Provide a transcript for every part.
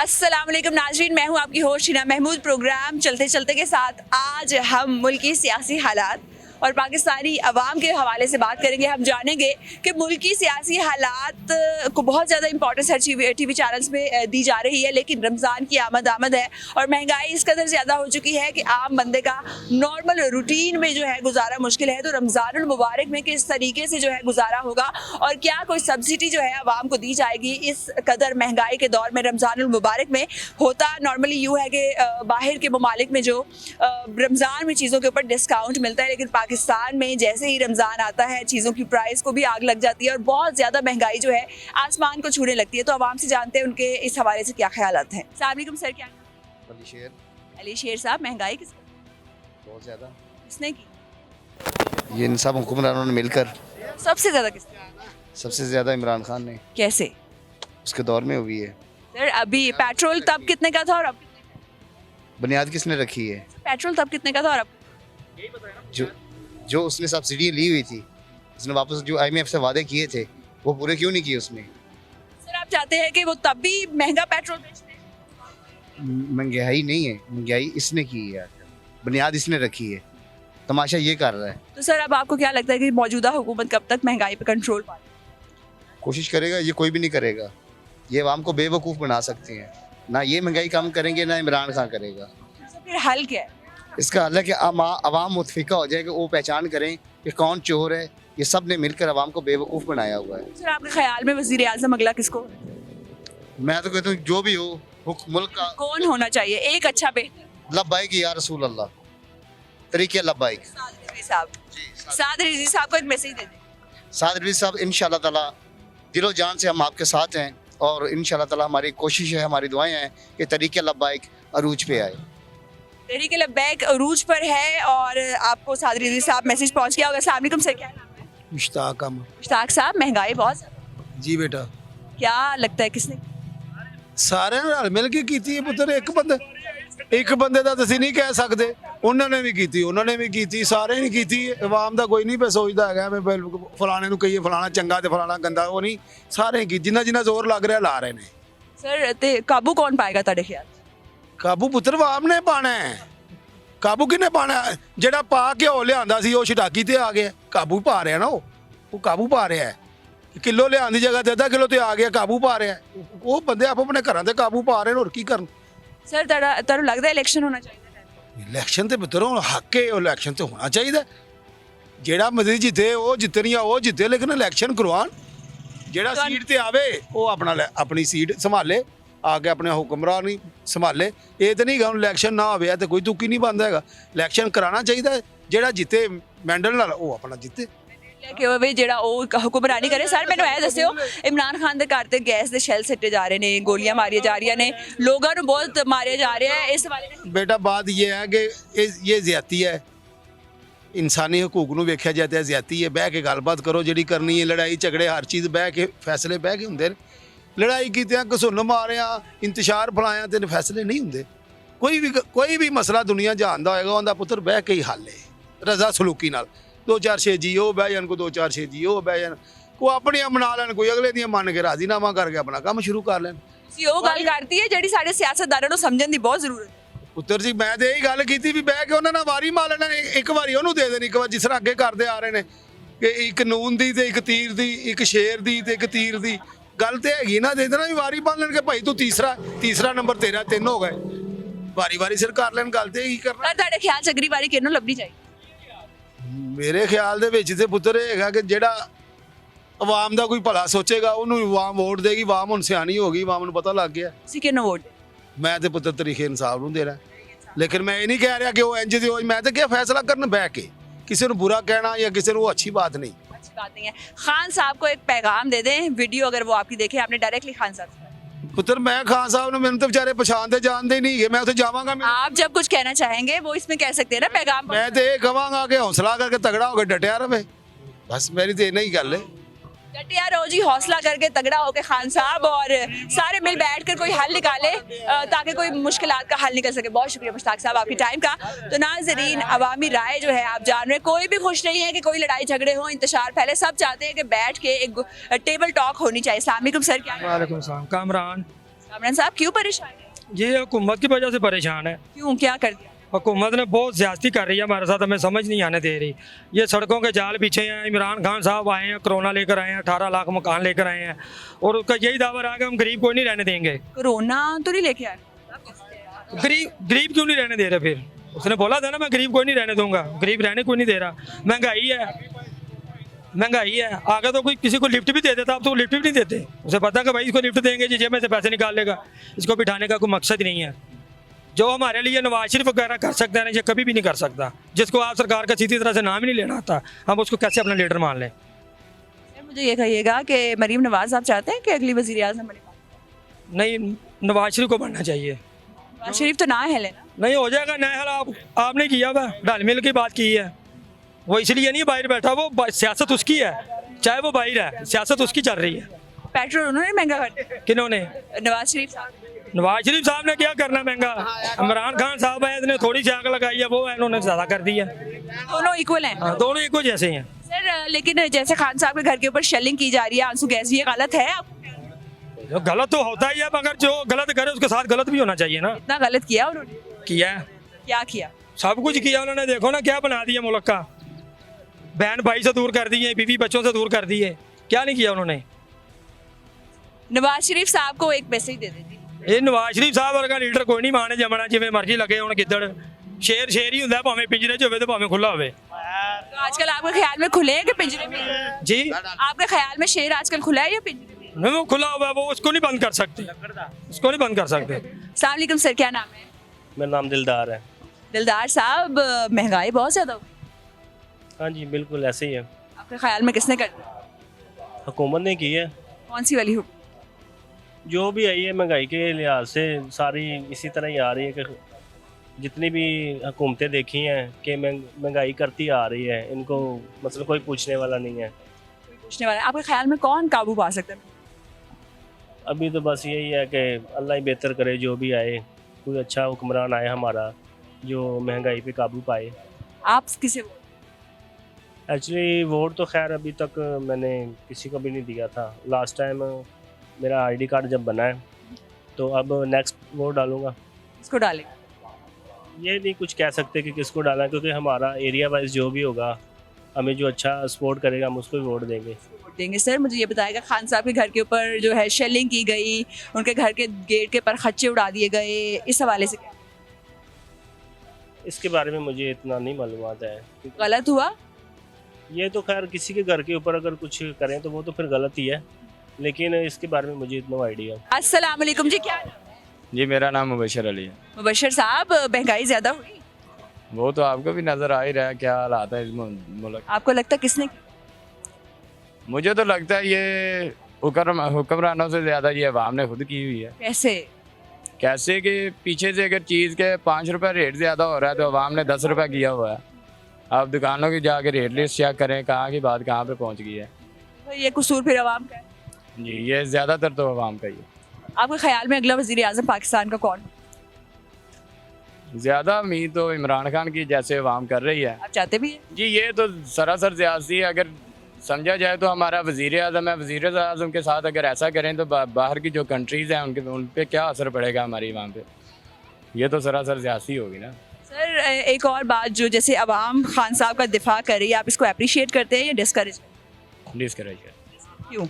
अस्सलाम वालेकुम नाज़रीन, मैं हूं आपकी होस्ट हिना महमूद। प्रोग्राम चलते चलते के साथ आज हम मुल्क की सियासी हालात और पाकिस्तानी अवाम के हवाले से बात करेंगे। हम जानेंगे कि मुल्क की सियासी हालात को बहुत ज़्यादा इंपॉर्टेंस हर टीवी चैनल्स में दी जा रही है, लेकिन रमज़ान की आमद है और महंगाई इस कदर ज़्यादा हो चुकी है कि आम बंदे का नॉर्मल रूटीन में जो है गुजारा मुश्किल है। तो रमज़ानुल मुबारक में किस तरीके से जो है गुजारा होगा और क्या कोई सब्सिडी जो है आवाम को दी जाएगी इस कदर महंगाई के दौर में। रमज़ानुल मुबारक में होता नॉर्मली यूँ है कि बाहर के ममालिक में जो रमज़ान में चीज़ों के ऊपर डिस्काउंट मिलता है, लेकिन पाकिस्तान में जैसे ही रमज़ान आता है चीज़ों की प्राइस को भी आग लग जाती है और बहुत ज़्यादा महंगाई जो है आसमान को छूने लगती है। तो आवाम से जानते हैं उनके इस हवाले से क्या ख्यालात हैं। अस्सलाम वालेकुम सर, क्या अली शेर साहब, महंगाई किस बहुत ज़्यादा किसने की? ये इन सब हुक्मरानों ने मिलकर सबसे ज़्यादा किसने? सबसे ज़्यादा इमरान खान ने कैसे उसके दौर में हुई है। सर? अभी पेट्रोल तब कितने का था और अब कितने का? बुनियाद किसने रखी है? पेट्रोल तब कितने का था और अब? जो उसने सब्सिडी ली हुई थी, उसने वापस जो IMF से वादे किए थे वो पूरे क्यों नहीं किए उसने? सर आप चाहते हैं कि वो तब भी महंगा पेट्रोल बेचते हैं? महंगाई नहीं है, महंगाई इसने की है, बुनियाद इसने रखी है, तमाशा ये कर रहा है। तो सर अब आपको क्या लगता है कि मौजूदा हुकूमत कब तक महंगाई पे कंट्रोल पा लेगी? कोशिश करेगा, ये कोई भी नहीं करेगा। ये आवाम को बेवकूफ़ बना सकते हैं, ना ये महंगाई कम करेंगे ना इमरान खान करेगा। तो फिर हल क्या है? इसका हल है कि आवाम मुतफिका हो जाए कि वो पहचान करें कि कौन चोर है। ये सब ने मिलकर आवाम को बेवकूफ़ बनाया हुआ है। सर आपके ख्याल में वज़ीर आज़म अगला किसको? मैं तो कहता हूँ जो भी हो मुल्क का कौन होना चाहिए एक अच्छा बेहतर? लब्बाइक या रसूल अल्लाह, तरीके लब्बाइक। साद रिजवी साहब को एक मैसेज दे दें। साद रिजवी साहब, इंशाल्लाह ताला दिलो जान से हम आपके साथ हैं और इंशाल्लाह ताला हमारी कोशिश है, हमारी दुआएं हैं कि तरीके लब्बाइक अरूज पे आए। तहरीक लब्बैक अरूज पर है और आपको साद रिजवी साहब मैसेज पहुंच गया होगा। अस्सलाम वालेकुम सर, क्या नाम है? मुश्ताक अहमद। मुश्ताक साहब, महंगाई बहुत ज़्यादा, जी बेटा, क्या लगता है किसने? सारे रल मिल के ਕੀਤੀ ਹੈ ਪੁੱਤਰ। ਇੱਕ ਬੰਦੇ ਦਾ ਤੁਸੀਂ ਨਹੀਂ ਕਹਿ ਸਕਦੇ। ਉਹਨਾਂ ਨੇ ਵੀ ਕੀਤੀ, ਸਾਰੇ ਨੇ ਕੀਤੀ। ਆਵਾਮ ਦਾ ਕੋਈ ਨਹੀਂ ਪੇ ਸੋਚਦਾ ਹੈਗਾ ਮੈਂ ਫਲਾਣੇ ਨੂੰ ਕਹੀਏ ਫਲਾਣਾ ਚੰਗਾ ਤੇ ਫਲਾਣਾ ਗੰਦਾ, ਉਹ ਨਹੀਂ, ਸਾਰੇ ਕੀ ਜਿੰਨਾ ਜ਼ੋਰ ਲੱਗ ਰਿਹਾ ਲਾ ਰਹੇ ਨੇ। सर ते काबू कौन पाएगा ਤੁਹਾਡੇ ਖਿਆਲ? ਕਾਬੂ ਪੁੱਤਰ ਆਵਾਮ ਨੇ ਪਾਣਾ ਹੈ। ਕਾਬੂ ਕਿਹਨੇ ਪਾਣਾ? ਜਿਹੜਾ ਪਾ ਘਿਓ ਲਿਆਂਦਾ ਸੀ ਉਹ ਛਟਾਕੀ ਤੇ ਆ ਗਿਆ। ਕਾਬੂ ਪਾ ਰਿਹਾ ਨਾ, ਉਹ ਕਾਬੂ ਪਾ ਰਿਹਾ ਹੈ। ਕਿਲੋ ਲਿਆਉਣ ਦੀ ਜਗ੍ਹਾ ਤੇ ਅੱਧਾ ਕਿਲੋ ਤੇ ਆ ਗਿਆ, ਕਾਬੂ ਪਾ ਰਿਹਾ। ਉਹ ਬੰਦੇ ਆਪ ਆਪਣੇ ਘਰਾਂ ਤੇ ਕਾਬੂ ਪਾ ਰਹੇ ਨੇ, ਹੋਰ ਕੀ ਕਰਨ। सर ਤੁਹਾਨੂੰ ਲੱਗਦਾ ਇਲੈਕਸ਼ਨ ਹੋਣਾ ਚਾਹੀਦਾ? ਇਲੈਕਸ਼ਨ ਤੇ ਪੁੱਤਰ ਹੁਣ ਹੱਕ ਹੈ, ਉਹ ਇਲੈਕਸ਼ਨ ਤੇ ਹੋਣਾ ਚਾਹੀਦਾ। ਜਿਹੜਾ ਮਰਜ਼ੀ ਜਿੱਤੇ, ਉਹ ਜਿੱਤਣੀਆਂ ਉਹ ਜਿੱਤੇ, ਲੇਕਿਨ ਇਲੈਕਸ਼ਨ ਕਰਵਾਉਣ। ਜਿਹੜਾ ਸੀਟ ਤੇ ਆਵੇ ਉਹ ਆਪਣੀ ਸੀਟ ਸੰਭਾਲੇ, ਆ ਕੇ ਆਪਣੇ ਹੁਕਮਰਾਨੀ ਸੰਭਾਲੇ। ਇਹ ਤਾਂ ਨਹੀਂ ਗਾ ਹੁਣ ਇਲੈਕਸ਼ਨ ਨਾ ਹੋਵੇ ਤੇ ਕੋਈ ਤੁੱਕੀ ਨਹੀਂ ਬਣਦਾ ਹੈਗਾ। ਇਲੈਕਸ਼ਨ ਕਰਾਉਣਾ ਚਾਹੀਦਾ, ਜਿਹੜਾ ਜਿੱਤੇ ਮੈਂਡਲ ਨਾਲ ਉਹ ਆਪਣਾ ਜਿੱਤੇ। ਕਿ ਉਹ ਵੀ ਜਿਹੜਾ ਉਹ ਹੁਕਮਰਾਨੀ ਕਰੇ। ਸਰ ਮੈਨੂੰ ਇਹ ਦੱਸਿਓ, ਇਮਰਾਨ ਖਾਨ ਦੇ ਘਰ ਤੇ ਗੈਸ ਦੇ ਸ਼ੈਲ ਸਿੱਟੇ ਜਾ ਰਹੇ ਨੇ, ਗੋਲੀਆਂ ਮਾਰੀਆਂ ਜਾ ਰਹੀਆਂ ਨੇ, ਲੋਕਾਂ ਨੂੰ ਬਹੁਤ ਮਾਰਿਆ ਜਾ ਰਿਹਾ ਹੈ, ਇਸ ਬਾਰੇ बेटा बात ये है कि ये ज्यादती है, इंसानी हकूक ਨੂੰ ਵੇਖਿਆ ਜਾਏ ਤਾਂ ਜ਼ਿਆਦਤੀ ਹੈ। ਬਹਿ ਕੇ ਗੱਲਬਾਤ ਕਰੋ ਜਿਹੜੀ ਕਰਨੀ ਹੈ। ਲੜਾਈ ਝਗੜੇ ਹਰ ਚੀਜ਼ ਬਹਿ ਕੇ ਫੈਸਲੇ ਬਹਿ ਕੇ ਹੁੰਦੇ ਨੇ। ਲੜਾਈ ਕੀਤਿਆਂ ਘਸੁੰਨ ਮਾਰਿਆ ਇੰਤਸ਼ਾਰ ਫਲਾਇਆ ਤੇ ਫੈਸਲੇ ਨਹੀਂ ਹੁੰਦੇ। ਕੋਈ ਵੀ ਮਸਲਾ ਦੁਨੀਆ ਜਾਣਦਾ ਹੋਏਗਾ ਉਹਦਾ ਪੁੱਤਰ ਬਹਿ ਕੇ ਹੀ ਹੱਲ ਹੈ, ਰਜ਼ਾ ਸਲੂਕੀ ਨਾਲ। 2-4-6 ਜੀ ਉਹ ਬਹਿ ਜਾਣ, ਕੋਈ 2-4-6 ਜੀ ਉਹ ਬਹਿ ਜਾਣ, ਕੋਈ ਆਪਣੀਆਂ ਮਨਾ ਲੈਣ, ਕੋਈ ਅਗਲੇ ਦੀਆਂ ਮੰਨ ਕੇ ਰਾਜ਼ੀਨਾਮਾ ਕਰਕੇ ਆਪਣਾ ਕੰਮ ਸ਼ੁਰੂ ਕਰ ਲੈਣ। ਤੁਸੀਂ ਉਹ ਗੱਲ ਕਰਤੀ ਹੈ ਜਿਹੜੀ ਸਾਡੇ ਸਿਆਸਤਦਾਨਾਂ ਨੂੰ ਸਮਝਣ ਦੀ ਬਹੁਤ ਜ਼ਰੂਰਤ ਹੈ। ਪੁੱਤਰ ਜੀ ਮੈਂ ਤੇ ਇਹੀ ਗੱਲ ਕੀਤੀ ਵੀ ਬਹਿ ਕੇ ਉਹਨਾਂ ਨਾਲ ਵਾਰੀ ਮਾਰ ਲੈਣਾ। ਇੱਕ ਵਾਰੀ ਉਹਨੂੰ ਦੇ ਦੇਣੀ, ਇੱਕ ਵਾਰ ਜਿਸ ਤਰ੍ਹਾਂ ਅੱਗੇ ਕਰਦੇ ਆ ਰਹੇ ਨੇ ਕਿ ਇੱਕ ਨੂਨ ਦੀ ਤੇ ਇੱਕ ਤੀਰ ਦੀ, ਇੱਕ ਸ਼ੇਰ ਦੀ ਤੇ ਇੱਕ ਤੀਰ ਦੀ ਗੱਲ ਤੇ ਹੈਗੀ ਨਾ। ਦੇ ਦੇਣਾ ਵੀ ਵਾਰੀ ਬੰਨ ਲੈਣ ਕੇ ਭਾਈ ਤੂੰ ਤੀਸਰਾ ਨੰਬਰ ਤੇਰਾ, 3 ਹੋ ਗਏ। ਵਾਰੀ ਸਿਰ ਕਰ ਲੈਣ, ਗੱਲ ਤੇ ਇਹੀ ਕਰਨਾ। ਸਰ ਤੁਹਾਡੇ ਖਿਆਲ ਚ ਅਗਲੀ ਵਾਰੀ ਕਿਹਨੂੰ ਲੱਭਣੀ ਚਾਹੀਦੀ? ਮੇਰੇ ਖਿਆਲ ਦੇ ਵਿੱਚ ਤੇ ਪੁੱਤਰ ਇਹ ਹੈਗਾ ਕਿ ਜਿਹੜਾ ਆਵਾਮ ਦਾ ਕੋਈ ਭਲਾ ਸੋਚੇਗਾ ਉਹਨੂੰ ਆਵਾਮ ਵੋਟ ਦੇਗੀ। ਆਵਾਮ ਹੁਣ ਸਿਆਣੀ ਹੋ ਗਈ, ਆਵਾਮ ਨੂੰ ਪਤਾ ਲੱਗ ਗਿਆ। ਤੁਸੀਂ ਕਿਹਨੂੰ ਵੋਟ? ਮੈਂ ਤੇ ਪੁੱਤਰ ਤਰੀਕੇ ਇਨਸਾਫ ਨੂੰ ਦੇਣਾ, ਲੇਕਿਨ ਮੈਂ ਇਹ ਨਹੀਂ ਕਹਿ ਰਿਹਾ ਕਿ ਉਹ ਇੰਜ ਦੀ ਹੋਈ। ਮੈਂ ਤਾਂ ਕਿਹਾ ਫੈਸਲਾ ਕਰਨ ਬਹਿ ਕੇ, ਕਿਸੇ ਨੂੰ ਬੁਰਾ ਕਹਿਣਾ ਜਾਂ ਕਿਸੇ ਨੂੰ ਅੱਛੀ ਬਾਤ नहीं। अच्छी बात नहीं है। खान साहब को एक पैगाम दे दें, वीडियो अगर वो आपकी देखे, आपने डायरेक्टली खान साहब से पुत्र मैं खान साहब ने मैंने तो बेचारे पछाणते जानते नहीं है। मैं उसे जावांगा, आप जब कुछ कहना चाहेंगे वो इसमें कह सकते हैं ना पैगाम। मैं तो ये कहांगा कि हौसला करके तगड़ा होकर डटिया रहे, बस मेरी तो इन्हीं गल है। डटिया रहो जी, हौसला करके तगड़ा होके खान साहब, और सारे मिल बैठकर कोई हल निकाले ताकि कोई मुश्किलात का हल निकल सके। बहुत शुक्रिया मुश्ताक साहब आपकी टाइम का। तो नाज़रीन, अवामी राय जो है आप जान रहे, कोई भी खुश नहीं है कि कोई लड़ाई झगड़े हो, इंतशार फैले। सब चाहते हैं कि बैठ के एक टेबल टॉक होनी चाहिए। अस्सलाम वालेकुम सर, क्या? वालेकुम सलाम। कामरान। कामरान साहब क्यों परेशान है? ये हुकूमत की वजह से परेशान है। क्यों, क्या कर दिया? हुकूमत ने बहुत ज्यादती कर रही है हमारे साथ, हमें समझ नहीं आने दे रही। ये सड़कों के जाल पीछे हैं। इमरान खान साहब आए हैं, कोरोना लेकर आए हैं, 18 लाख मकान लेकर आए हैं और उसका यही दावा रहा कि हम गरीब को नहीं रहने देंगे। कोरोना तो नहीं लेके आए? गरीब क्यों नहीं रहने दे रहे? फिर उसने बोला था ना मैं गरीब को नहीं रहने दूंगा, गरीब रहने को नहीं दे रहा। महंगाई है, आगे तो कोई किसी को लिफ्ट भी दे देता, अब तो लिफ्ट भी नहीं देते। उसे पता कि भाई इसको लिफ्ट देंगे जी जेब में से पैसे निकाल लेगा, इसको बिठाने का कोई मकसद नहीं है। जो हमारे लिए नवाज शरीफ वगैरह कर सकता है ना, ये कभी भी नहीं कर सकता। जिसको आप सरकार का सीधी तरह से नाम ही नहीं लेना आता, हम उसको कैसे अपना लीडर मान लें? सर मुझे ये कहिएगा कि मरीम नवाज साहब चाहते हैं कि अगली वज़ीर आज़म बने? नहीं, नवाज शरीफ को बनना चाहिए। नवाज शरीफ तो ना है लेना। नहीं हो जाएगा नया हाल। आपने किया हुआ ढाल मिल की बात की है, वो इसलिए नहीं बाहर बैठा, वो सियासत उसकी है, चाहे वो बाहर है, सियासत उसकी चल रही है। पेट्रोल उन्होंने महंगा कर दिया, किन्होंने? नवाज शरीफ साहब। नवाज शरीफ साहब ने क्या करना महंगा? इमरान खान साहब है, इतने थोड़ी सी आग लगाई है, वो इन्होंने ज़्यादा कर दी है। दोनों इक्वल हैं। हाँ, दोनों एक जैसे हैं। सर लेकिन जैसे खान साहब के घर के ऊपर शेलिंग की जा रही है आंसू गैस, ये गलत है? जो गलत तो होता ही है, मगर जो गलत करे उसके साथ गलत भी होना चाहिए ना। इतना गलत किया उन्होंने? किया है, क्या किया? सब कुछ किया उन्होंने। देखो ना क्या बना दिया मुल्क का, बहन भाई से दूर कर दिए, बीवी बच्चों से दूर कर दिए, क्या नहीं किया उन्होंने। नवाज शरीफ साहब को एक मैसेज दे देती। ਇਹ ਨਵਾਜ਼ ਸ਼ਰੀਫ ਸਾਹਿਬ ਵਰਗਾ ਲੀਡਰ ਕੋਈ ਨਹੀਂ ਮਾਣੇ ਜਮਣਾ, ਜਿਵੇਂ ਮਰਜ਼ੀ ਲੱਗੇ ਹੁਣ ਗਿੱਦੜ। ਸ਼ੇਰ ਸ਼ੇਰ ਹੀ ਹੁੰਦਾ, ਭਾਵੇਂ ਪਿੰਜਰੇ 'ਚ ਹੋਵੇ ਤੇ ਭਾਵੇਂ ਖੁੱਲਾ ਹੋਵੇ। तो आजकल आपके ख्याल में खुले हैं कि पिंजरे में? जी, आपके ख्याल में शेर आजकल खुला है या पिंजरे में? नहीं वो खुला हुआ है, वो उसको नहीं बंद कर सकते, उसको नहीं बंद कर सकते। अस्सलाम वालेकुम सर, क्या नाम है? मेरा नाम दिलदार है। दिलदार साहब, महंगाई बहुत ज़्यादा हो गई, हाँ जी बिल्कुल ऐसे ही है, आपके ख्याल में किसने कर दिया? हुकूमत ने की है। कौन सी वाली हुकूमत? जो भी आई है महंगाई के लिहाज से सारी इसी तरह ही आ रही है कि जितनी भी हुकूमतें देखी हैं कि महंगाई करती आ रही है, इनको मतलब कोई पूछने वाला नहीं है। कोई पूछने वाला? आपके ख्याल में कौन काबू पा सकता है? अभी तो बस यही है कि अल्लाह ही बेहतर करे, जो भी आए कोई अच्छा हुक्मरान आए हमारा जो महंगाई पे काबू पाए। आप किसे वोट? एक्चुअली वोट तो खैर अभी तक मैंने किसी को भी नहीं दिया था। लास्ट टाइम मेरा आईडी कार्ड जब बना है तो अब नेक्स्ट वोट डालूंगा। किसको डालेंगे? ये नहीं कुछ कह सकते कि किसको डालना है, क्योंकि हमारा एरिया वाइज जो भी होगा, हमें जो अच्छा सपोर्ट करेगा हम उसको ही वोट देंगे। वोट देंगे। सर मुझे ये बताएगा, खान साहब के घर के ऊपर जो है शेलिंग की गई, उनके घर के गेट के ऊपर खच्चे उड़ा दिए गए, इस हवाले से क्या? इसके बारे में मुझे इतना नहीं मालूमात है। गलत हुआ? ये तो खैर किसी के घर के ऊपर अगर कुछ करें तो वो तो फिर गलत ही है, लेकिन इसके बारे में मुझे इतना आइडिया। अस्सलाम वालेकुम जी, क्या नाम है? जी मेरा नाम मुबशर अली है। मुबशर साहब, महंगाई ज़्यादा हुई, वो तो आपको भी नज़र आ ही रहा है क्या हालात है इस मुल्क। आपको लगता है किसने की? मुझे तो लगता है ये हुक्मरानों से ज़्यादा ये अवाम ने खुद की हुई है। कैसे कि पीछे से अगर चीज़ के 5 रुपये रेट ज़्यादा हो रहा है तो अवाम ने 10 रुपये किया हुआ है। आप दुकानों की जाके रेट लिस्ट चेक करें, कहाँ की बात कहाँ पे पहुँच गई है। तो ये कसूर फिर अवाम का है? जी ये ज़्यादातर तो अवाम का ही है। आपके ख्याल में अगला वज़ीर आज़म पाकिस्तान का कौन? ज़्यादा उम्मीद तो इमरान खान की जैसे अवाम कर रही है। आप चाहते भी हैं? जी ये तो सरासर सियासी अगर समझा जाए तो हमारा वज़ीर आज़म है। वज़ीर आज़म के साथ अगर ऐसा करें तो बाहर की जो कंट्रीज़ हैं उन पे क्या असर पड़ेगा हमारी वहाँ पे, ये तो सरासर सियासी होगी ना। सर एक और बात, जो जैसे अवाम खान साहब का दिफा कर रही है, आप इसको अप्रिशिएट करते हैं या डिस्करेज? डिस्करेज। क्यों?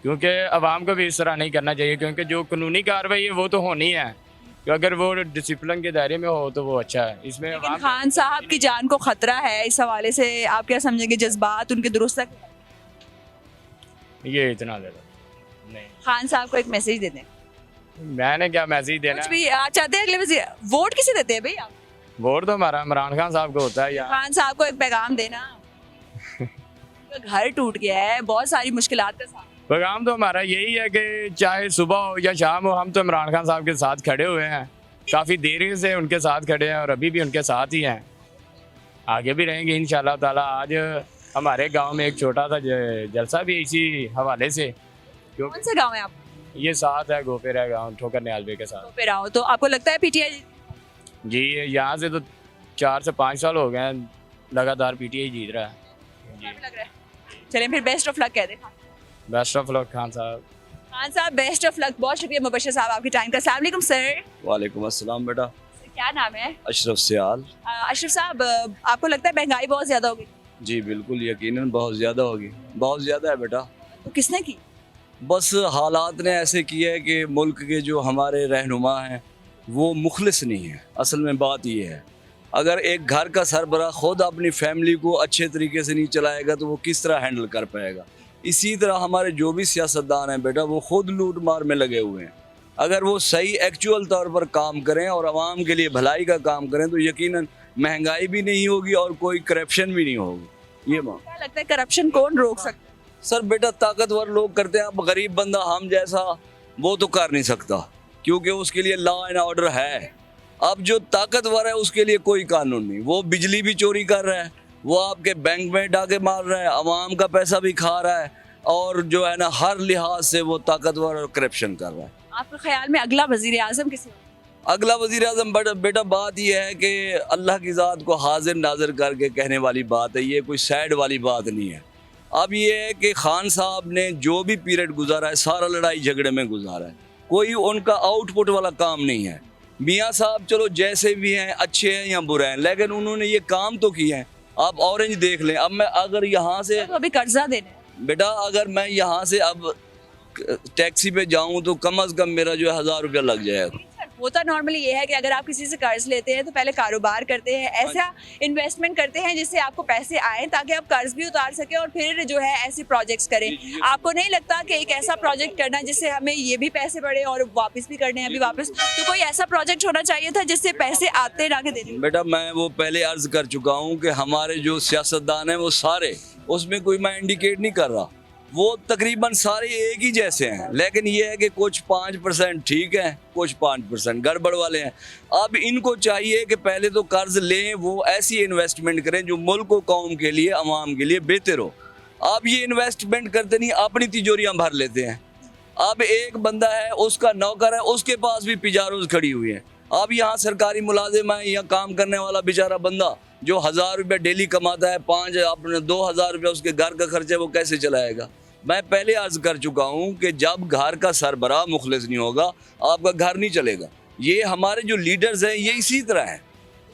क्योंकि अवाम को भी इस तरह नहीं करना चाहिए, क्योंकि जो कानूनी कार्रवाई है वो तो होनी है, तो अगर वो डिसिप्लिन के दायरे में हो तो वो अच्छा है। इसमें लेकिन खान साहब की जान को खतरा है, इस हवाले से आप क्या समझेंगे? जज्बात उनके दुरुस्त है? ये इतना ज़्यादा नहीं। खान साहब को एक मैसेज दे दें। मैंने क्या मैसेज देना कुछ भी आप चाहते हैं अगले वज़ीर? वोट किसे देते हैं भाई आप? वोट तो हमारा इमरान खान साहब को होता है। या खान साहब को एक पैगाम देना। घर टूट गया है, बहुत सारी मुश्किलात का सामना। पैगाम तो हमारा यही है कि चाहे सुबह हो या शाम हो, हम तो इमरान खान साहब के साथ खड़े हुए हैं, काफ़ी देर से उनके साथ खड़े हैं और अभी भी उनके साथ ही हैं, आगे भी रहेंगे इंशाल्लाह ताला। आज हमारे गांव में एक छोटा सा जलसा भी इसी हवाले से, कौन सा गांव है आप? ये साथ है गोपेरा गांव ठोकर न्यालबे के साथ। तो फिर आओ, तो आपको लगता है पीटीआई? जी यहाँ से तो 4 से 5 साल हो गए हैं लगातार पीटीआई जीत रहा है। जी लग रहा है। चलें फिर बेस्ट ऑफ लक कह दें। बेस्ट ऑफ लक खान साहब। खान साहब बेस्ट ऑफ लक, बहुत शुक्रिया मुबशर साहब आपके टाइम का। अस्सलाम वालेकुम सर। वालेकुम अस्सलाम बेटा। क्या नाम है? अशरफ सियाल। अशरफ साहब, आपको लगता है महंगाई बहुत ज़्यादा हो गई? जी बिल्कुल, यकीनन बहुत ज़्यादा होगी, बहुत ज़्यादा है बेटा। तो किसने की? बस हालात ने ऐसे किया है कि मुल्क के जो हमारे रहनुमा हैं वो मुखलिस नहीं है। असल में बात ये है, अगर एक घर का सरबराह खुद अपनी फैमिली को अच्छे तरीके से नहीं चलाएगा तो वो किस तरह हैंडल कर पाएगा। इसी तरह हमारे जो भी सियासतदान हैं बेटा, वो खुद लूट मार में लगे हुए हैं। अगर वो सही एक्चुअल तौर पर काम करें और आवाम के लिए भलाई का काम करें तो यकीनन महंगाई भी नहीं होगी और कोई करप्शन भी नहीं होगी। ये बात क्या लगता है करप्शन कौन रोक सकता है? सर बेटा, ताकतवर लोग करते हैं। अब गरीब बंदा हम जैसा वो तो कर नहीं सकता, क्योंकि उसके लिए लॉ एंड ऑर्डर है। अब जो ताकतवर है उसके लिए कोई कानून नहीं। वो बिजली भी चोरी कर रहा है, वो आपके बैंक में डाके मार रहा है, आवाम का पैसा भी खा रहा है, और जो है ना हर लिहाज से वो ताकतवर और करप्शन कर रहा है। आपके ख्याल में अगला वजीर आजम किसे होगा? अगला वजीर आजम बेटा बात यह है कि अल्लाह की ज़ात को हाजिर नाजिर करके कहने वाली बात है, ये कोई सैड वाली बात नहीं है। अब ये है कि खान साहब ने जो भी पीरियड गुजारा है सारा लड़ाई झगड़े में गुजारा है, कोई उनका आउटपुट वाला काम नहीं है। मियाँ साहब चलो जैसे भी हैं, अच्छे हैं या बुरे हैं, लेकिन उन्होंने ये काम तो किए हैं। आप ऑरेंज देख लें। अब मैं अगर यहाँ से तो अभी कर्जा देना है बेटा, अगर मैं यहाँ से अब टैक्सी पे जाऊँ तो कम से कम मेरा जो है 1000 रुपया लग जाएगा। होता नॉर्मली ये है कि अगर आप किसी से कर्ज लेते हैं तो पहले कारोबार करते हैं, ऐसा इन्वेस्टमेंट करते हैं जिससे आपको पैसे आए ताकि आप कर्ज भी उतार सकें और फिर जो है ऐसे प्रोजेक्ट्स करें। आपको नहीं लगता कि एक ऐसा प्रोजेक्ट करना जिससे हमें ये भी पैसे बढ़े और वापस भी करने हैं अभी वापस, तो कोई ऐसा प्रोजेक्ट होना चाहिए था जिससे पैसे आते ना के देने? बेटा मैं वो पहले अर्ज कर चुका हूँ कि हमारे जो सियासतदान हैं वो सारे, उसमें कोई मैं इंडिकेट नहीं कर रहा, वो तकरीबन सारे एक ही जैसे हैं, लेकिन ये है कि कुछ 5% ठीक है, कुछ 5% गड़बड़ वाले हैं। अब इनको चाहिए कि पहले तो कर्ज लें, वो ऐसी इन्वेस्टमेंट करें जो मुल्क को, कौम के लिए, अवाम के लिए बेहतर हो। अब ये इन्वेस्टमेंट करते नहीं, अपनी तिजोरियां भर लेते हैं। अब एक बंदा है, उसका नौकर है, उसके पास भी पिजारोज खड़ी हुई है। अब यहाँ सरकारी मुलाजिम है या काम करने वाला बेचारा बंदा जो 1000 रुपये डेली कमाता है, 2000 रुपये उसके घर का खर्चा, वो कैसे चलाएगा? मैं पहले अर्ज कर चुका हूँ कि जब घर का सरबराह मुखलिस नहीं होगा आपका घर नहीं चलेगा। ये हमारे जो लीडर्स हैं ये इसी तरह हैं।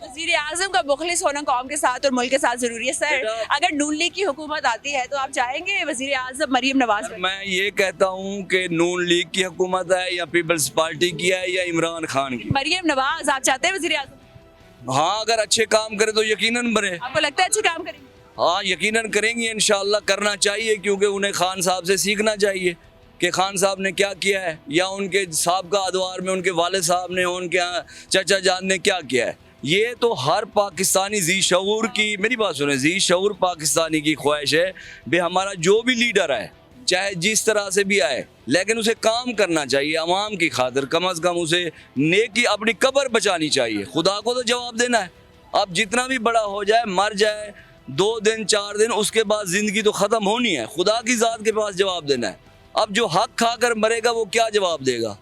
वज़ीर आज़म का मुखलिस होना कौम के साथ और मुल्क के साथ ज़रूरी है। सर, अगर नून लीग की हुकूमत आती है तो आप चाहेंगे वज़ीर आज़म मरीम नवाज? मैं ये कहता हूँ कि नून लीग की हुकूमत है या पीपल्स पार्टी की है या इमरान खान की। मरीम नवाज आप चाहते हैं वज़ीर आज़म? हाँ, अगर अच्छे काम करे तो यकीनन बने। आपको लगता है अच्छे काम करेंगे? हाँ, यकीनन करेंगे, इंशाल्लाह करना चाहिए, क्योंकि उन्हें खान साहब से सीखना चाहिए कि खान साहब ने क्या किया है, या उनके साहब का अदवार में उनके वाले साहब ने, उनके चाचा जान ने क्या किया है। ये तो हर पाकिस्तानी जी शऊर की, मेरी बात सुने, जी शऊर पाकिस्तानी की ख्वाहिश है भी हमारा जो भी लीडर है चाहे जिस तरह से भी आए, लेकिन उसे काम करना चाहिए अवाम की खातिर। कम से कम उसे नेकी, अपनी कब्र बचानी चाहिए। खुदा को तो जवाब देना है। अब जितना भी बड़ा हो जाए, मर जाए 2 दिन 4 दिन, उसके बाद ज़िंदगी तो ख़त्म होनी है, खुदा की ज़ात के पास जवाब देना है। अब जो हक खा कर मरेगा वो क्या जवाब देगा?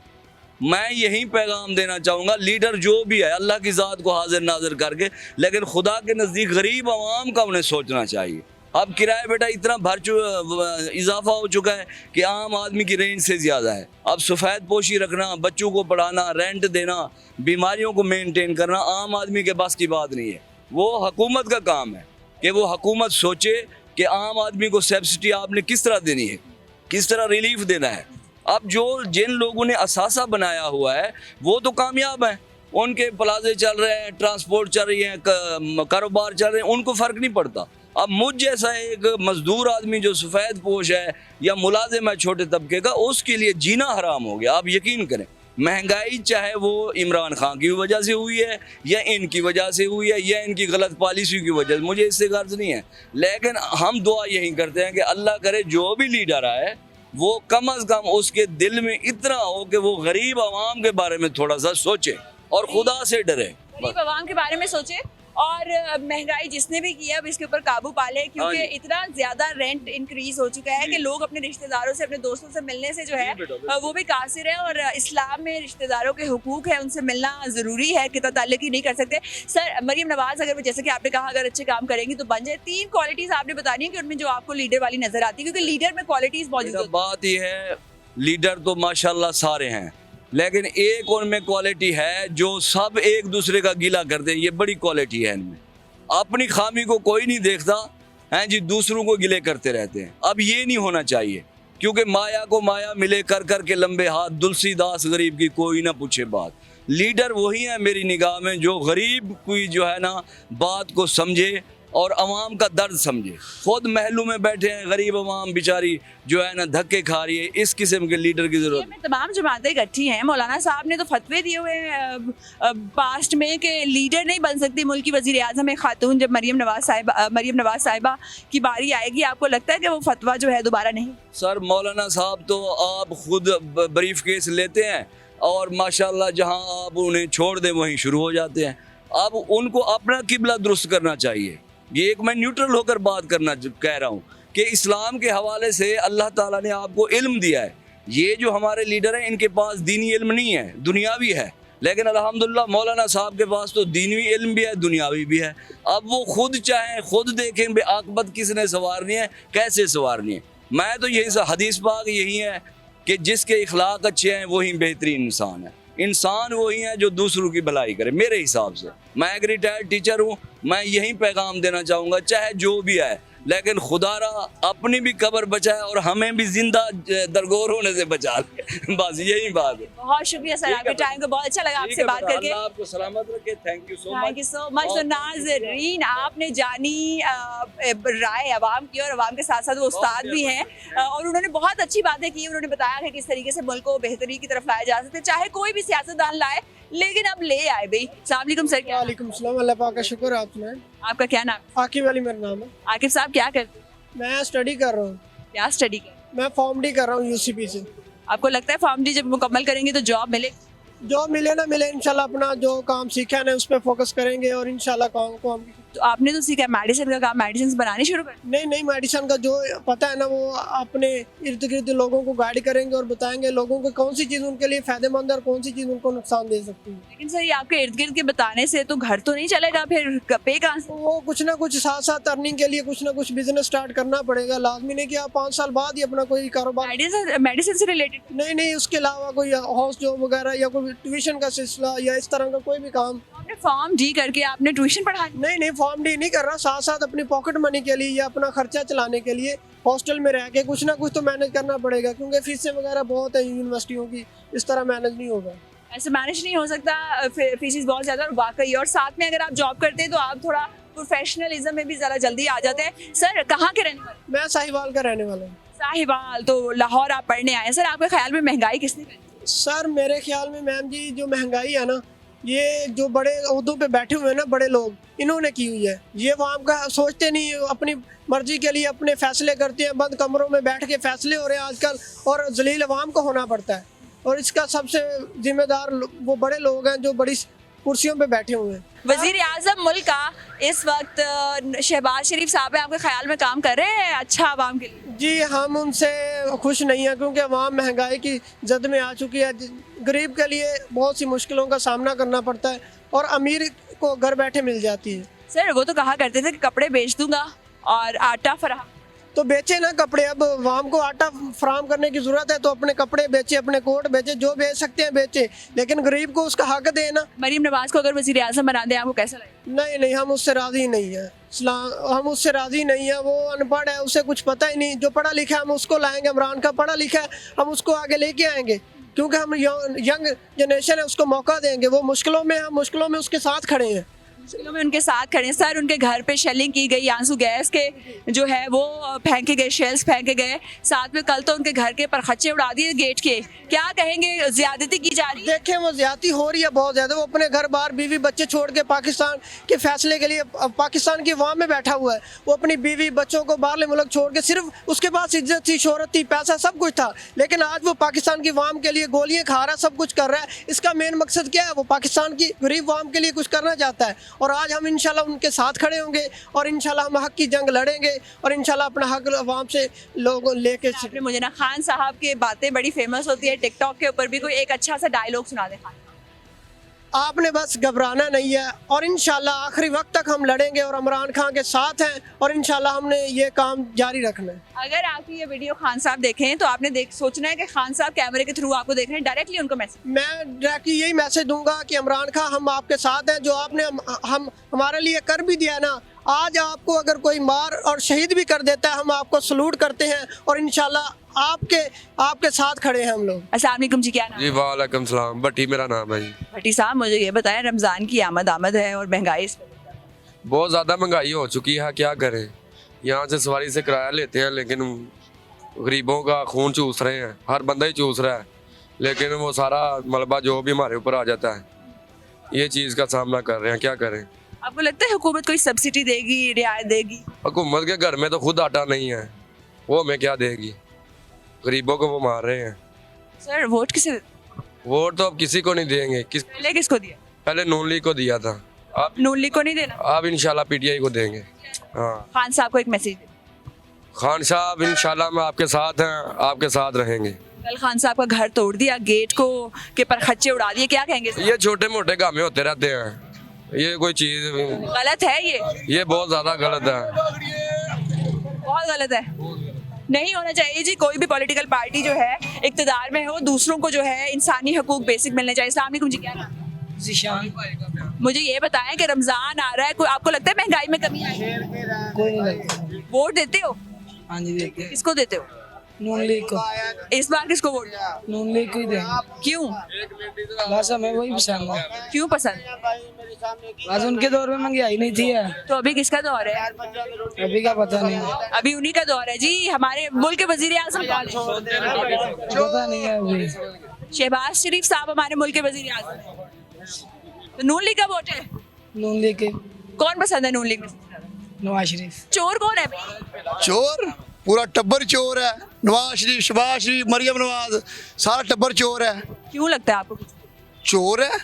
मैं यही पैगाम देना चाहूँगा, लीडर जो भी है अल्लाह की ज़ात को हाजिर नाजिर करके, लेकिन खुदा के नज़दीक गरीब आवाम का उन्हें सोचना चाहिए। अब किराया बेटा इतना इजाफा हो चुका है कि आम आदमी की रेंज से ज़्यादा है। अब सफ़ेद पोशी रखना, बच्चों को पढ़ाना, रेंट देना, बीमारियों को मेनटेन करना आम आदमी के बस की बात नहीं है। वो हुकूमत का काम है कि वो हुकूमत सोचे कि आम आदमी को सब्सिडी आपने किस तरह देनी है, किस तरह रिलीफ देना है। अब जो जिन लोगों ने असासा बनाया हुआ है वो तो कामयाब हैं, उनके प्लाजे चल रहे हैं, ट्रांसपोर्ट चल रही है, कारोबार चल रहे हैं, उनको फ़र्क नहीं पड़ता। अब मुझ जैसा एक मजदूर आदमी जो सफ़ेद पोश है या मुलाजिम है छोटे तबके का, उसके लिए जीना हराम हो गया। आप यकीन करें, महंगाई चाहे वो इमरान खान की वजह से हुई है या इनकी वजह से हुई है या इनकी गलत पॉलिसी की वजह से, मुझे इससे गर्ज नहीं है, लेकिन हम दुआ यही करते हैं कि अल्लाह करे जो भी लीडर आए वो कम अज़ कम उसके दिल में इतना हो कि वो गरीब आवाम के बारे में थोड़ा सा सोचे और खुदा से डरे, गरीब आवाम के बारे में सोचे, और महंगाई जिसने भी की है अब इसके ऊपर काबू पा ले, क्योंकि इतना ज्यादा रेंट इंक्रीज हो चुका है कि लोग अपने रिश्तेदारों से, अपने दोस्तों से मिलने से जो है वो भी कासिर है। और इस्लाम में रिश्तेदारों के हुकूक है, उनसे मिलना ज़रूरी है, कि ताल्लुकी नहीं कर सकते। सर, मरीम नवाज अगर वो, जैसे कि आपने कहा, अगर अच्छे काम करेंगी तो बन जाए। 3 क्वालिटीज़ आपने बतानी है कि उनमें जो आपको लीडर वाली नजर आती है, क्योंकि लीडर में क्वालिटीज़ मौजूद होती है। बात यह है लीडर तो माशाल्लाह सारे हैं, लेकिन एक उनमें क्वालिटी है जो सब एक दूसरे का गिला करते हैं। ये बड़ी क्वालिटी है इनमें, अपनी खामी को कोई नहीं देखता हैं जी, दूसरों को गिले करते रहते हैं। अब ये नहीं होना चाहिए, क्योंकि माया को माया मिले कर कर के लंबे हाथ, तुलसीदास गरीब की कोई ना पूछे बात। लीडर वही है मेरी निगाह में जो गरीब की जो है ना बात को समझे और अवाम का दर्द समझे। खुद महलों में बैठे हैं गरीब अवाम बेचारी जो है ना धक्के खा रही है, इस किस्म के लीडर की जरूरत है। तमाम जमातें इकट्ठी हैं। मौलाना साहब ने तो फतवे दिए हुए हैं पास्ट में कि लीडर नहीं बन सकती मुल्क की वज़ीर आज़म एक खातून। जब मरीम नवाज साहिबा की बारी आएगी, आपको लगता है कि वो फतवा जो है दोबारा नहीं? सर मौलाना साहब तो आप खुद ब्रीफ केस लेते हैं और माशाल्लाह जहां आप उन्हें छोड़ दें वहीं शुरू हो जाते हैं। अब उनको अपना किबला दुरुस्त करना चाहिए। ये एक मैं न्यूट्रल होकर बात करना कह रहा हूँ कि इस्लाम के हवाले से अल्लाह ताला ने आपको इल्म दिया है। ये जो हमारे लीडर हैं इनके पास दीनी इल्म नहीं है, दुनियावी है, लेकिन अल्हम्दुलिल्लाह मौलाना साहब के पास तो दीनी इल्म भी है, दुनियावी भी है। अब वो खुद चाहें, खुद देखें बे आकबत किसने संवारनी है, कैसे संवारनी है। मैं तो यही हदीस पाक यही है कि जिसके इखलाक अच्छे हैं वही बेहतरीन इंसान है। इंसान वही है जो दूसरों की भलाई करे। मेरे हिसाब से मैं एक रिटायर्ड टीचर हूँ, मैं यही पैगाम देना चाहूँगा, चाहे जो भी है, लेकिन खुदारा अपनी भी कब्र बचाए और हमें भी जिंदा दरगोर होने से बचा ले। बस यही बात है। बहुत शुक्रिया सर, आपके टाइम को बहुत अच्छा लगा आपसे बात करके। अल्लाह आपको सलामत रखे। Thank you so much. Thank you so much. तो नाज़रीन, आपने जानी राय अवाम की, और अवाम के साथ साथ वो उस्ताद भी हैं और उन्होंने बहुत अच्छी बातें की। उन्होंने बताया कि किस तरीके से मुल्क को बेहतरी की तरफ लाया जा सकता है, चाहे कोई भी सियासतदान लाए, लेकिन अब ले आए भाई। अस्सलाम वालेकुम सर। क्या? वालेकुम सलाम, अल्लाह पाक का शुक्र। आपने? आपका क्या नाम? आकिब अली मेरा नाम है। आकिब साहब क्या करते हैं? मैं स्टडी कर रहा हूँ। क्या स्टडी कर? मैं फॉर्म डी कर रहा हूँ यूसीपी से। आपको लगता है फॉर्म डी जब मुकम्मल करेंगे तो जॉब मिले? जॉब मिले ना मिले, इंशाल्लाह अपना जो काम सीखा है ना उस पर फोकस करेंगे और इंशाल्लाह काम को हम। तो आपने तो सीखा मेडिसिन का काम, मेडिसिन बनानी शुरू कर? नहीं, मेडिसिन का जो पता है ना वो अपने इर्द गिर्द लोगों को गाइड करेंगे और बताएंगे लोगों को कौन सी चीज़ उनके लिए फ़ायदेमंद है और कौन सी चीज़ उनको नुकसान दे सकती है। लेकिन सर ये आपके इर्द गिर्द के बताने से तो घर तो नहीं चलेगा, फिर पे कहाँ से? वो कुछ ना कुछ साथ साथ अर्निंग के लिए कुछ ना कुछ बिजनेस स्टार्ट करना पड़ेगा। लाजमी नहीं कि आप 5 साल बाद ही अपना कोई कारोबार। मेडिसिन से रिलेटेड? नहीं, उसके अलावा कोई हाउस जॉब वगैरह या कोई ट्यूशन का सिलसिला या इस तरह का कोई भी काम। आपने फॉर्म डी करके आपने ट्यूशन पढ़ाई? नहीं, फॉर्म डी नहीं कर रहा, साथ साथ अपनी पॉकेट मनी के लिए या अपना खर्चा चलाने के लिए हॉस्टल में रह के कुछ ना कुछ तो मैनेज करना पड़ेगा, क्योंकि फीसें वगैरह बहुत है यूनिवर्सिटियों की, इस तरह मैनेज नहीं होगा। ऐसे मैनेज नहीं हो सकता, फीस बहुत ज़्यादा और वाकई। और साथ में अगर आप जॉब करते हैं तो आप थोड़ा प्रोफेशनलिज्म में भी ज़रा जल्दी आ जाते हैं। सर कहाँ के रहने वाले? मैं साहिवाल का रहने वाला हूँ। साहिवाल, तो लाहौर आप पढ़ने आए हैं। सर आपके ख्याल में महंगाई किसने की? सर मेरे ख्याल में मैम जी जो महंगाई है ना, ये जो बड़े ओहदों पे बैठे हुए हैं ना बड़े लोग, इन्होंने की हुई है। ये आवाम का सोचते नहीं, अपनी मर्जी के लिए अपने फैसले करते हैं, बंद कमरों में बैठ के फैसले हो रहे हैं आजकल, और जलील अवाम को होना पड़ता है। और इसका सबसे जिम्मेदार वो बड़े लोग हैं जो बड़ी कुर्सियों पे बैठे हुए हैं। वजीर आजम मुल्क का इस वक्त शहबाज शरीफ साहब है, आपके ख्याल में काम कर रहे हैं अच्छा आवाम के लिए? जी हम उनसे खुश नहीं हैं, क्योंकि अवाम महंगाई की जद में आ चुकी है। गरीब के लिए बहुत सी मुश्किलों का सामना करना पड़ता है और अमीर को घर बैठे मिल जाती है। सर वो तो कहा करते थे कि कपड़े बेच दूंगा और आटा फराहम, तो बेचे ना कपड़े। अब अवाम को आटा फराहम करने की ज़रूरत है तो अपने कपड़े बेचे, अपने कोट बेचे, जो बेच सकते हैं बेचे, लेकिन गरीब को उसका हक दे ना। मरीम नवाज को अगर वज़ीर आज़म बना दें आपको कैसा लगेगा? नहीं, हम उससे राज़ी नहीं है। हम उससे राज़ी नहीं है। वो अनपढ़ है, उसे कुछ पता ही नहीं। जो पढ़ा लिखा है हम उसको लाएंगे। इमरान का पढ़ा लिखा है, हम उसको आगे लेके आएंगे, क्योंकि हम यंग जनरेशन है, उसको मौका देंगे। वो मुश्किलों में, हम मुश्किलों में उसके साथ खड़े हैं। मुश्किलों में उनके साथ खड़े। सर उनके घर पे शेलिंग की गई, आंसू गैस के जो है वो फेंके गए, शेल्स फेंके गए, साथ में कल तो उनके घर के परखच्चे उड़ा दिए गेट के। क्या कहेंगे, ज्यादती की जा रही है? देखें वो ज्यादती हो रही है बहुत ज़्यादा। वो अपने घर बार बीवी बच्चे छोड़ के पाकिस्तान के फैसले के लिए पाकिस्तान की अवाम में बैठा हुआ है। वो अपनी बीवी बच्चों को बाहरले मुल्क छोड़ के, सिर्फ उसके पास इज्जत थी, शोहरत थी, पैसा सब कुछ था, लेकिन आज वो पाकिस्तान की अवाम के लिए गोलियां खा रहा है, सब कुछ कर रहा है। इसका मेन मकसद क्या है? वो पाकिस्तान की गरीब अवाम के लिए कुछ करना चाहता है। और आज हम इंशाल्लाह उनके साथ खड़े होंगे और इंशाल्लाह हम हक की जंग लड़ेंगे और इंशाल्लाह अपना हक अवाम से लोगों लेके। आपने मुझे ना खान साहब की बातें बड़ी फेमस होती है टिकटॉक के ऊपर भी, कोई एक अच्छा सा डायलॉग सुना दे खान। आपने बस घबराना नहीं है और इंशाल्लाह आखिरी वक्त तक हम लड़ेंगे और इमरान खान के साथ हैं और इंशाल्लाह हमने ये काम जारी रखना है। अगर आपकी ये वीडियो खान साहब देखें तो आपने सोचना है कि खान साहब कैमरे के थ्रू आपको देख रहे हैं, डायरेक्टली उनको मैसेज। मैं डायरेक्टली यही मैसेज दूंगा कि इमरान खान हम आपके साथ हैं, जो आपने हम हमारे लिए कर भी दिया ना, आज आपको अगर कोई मार और शहीद भी कर देता है हम आपको सलूट करते हैं और इंशाल्लाह आपके साथ खड़े हैं हम लोग। अस्सलाम वालेकुम जी, क्या नाम? जी वालेकुम सलाम, भट्टी मेरा नाम है जी। भट्टी साहब, मुझे ये बताएं, रमज़ान की आमद है और महंगाई बहुत ज़्यादा महंगाई हो चुकी है, क्या करें। यहाँ से सवारी से किराया लेते हैं लेकिन गरीबों का खून चूस रहे हैं, हर बंदा ही चूस रहा है, लेकिन वो सारा मलबा जो भी हमारे ऊपर आ जाता है, ये चीज़ का सामना कर रहे हैं, क्या करें। आपको लगता है हुकूमत कोई सब्सिडी देगी, रियायत देगी? हुकूमत के घर में तो खुद आटा नहीं है, वो हमें क्या देगी, गरीबों को वो मार रहे हैं। सर वोट किसे? वोट तो अब किसी को नहीं देंगे। पहले किसको दिया? पहले नून लीग को दिया था, अब नून लीग को नहीं देना, अब इंशाल्लाह पीटीआई को देंगे। हाँ, खान साहब को एक मैसेज। खान साहब इंशाल्लाह मैं आपके साथ हैं, आपके साथ रहेंगे। कल खान साहब का घर तोड़ दिया, गेट को के पर खच्चे उड़ा दिए, क्या कहेंगे? ये छोटे मोटे कामें होते रहते हैं, ये कोई चीज गलत है ये बहुत ज्यादा गलत है, बहुत गलत है, नहीं होना चाहिए जी। कोई भी पॉलिटिकल पार्टी जो है इक्तदार में हो, दूसरों को जो है इंसानी हकूक बेसिक मिलने चाहिए। अस्सलाम वालेकुम जी, क्या नाम? ज़ीशान। मुझे ये बताएं कि रमजान आ रहा है, कोई आपको लगता है महंगाई में कमी आएगी? कोई नहीं लगता। वोट देते हो? हाँ जी देते हैं। किसको देते हो? नून लीग को। इस बार किसको वोट? नून लीग को ही देंगे। क्यों? बस हमें वही पसंद है। क्यों पसंद? बस उनके दौर में महंगाई नहीं थी है। तो अभी किसका दौर है? अभी का पता नहीं, अभी उन्हीं का दौर है जी। हमारे मुल्क के वजीर आजम पता नहीं है अभी। शहबाज शरीफ साहब हमारे मुल्क के वजीर आजम। तो नून लीग का वोट है? नून लीग के। कौन पसंद है नून लीग में? नवाज शरीफ। चोर कौन है? चोर पूरा टब्बर चोर है, नवाज शरीफ, शहबाज शरीफ, मरियम नवाज, सारा टब्बर चोर है। क्यों लगता है आपको? चोर है,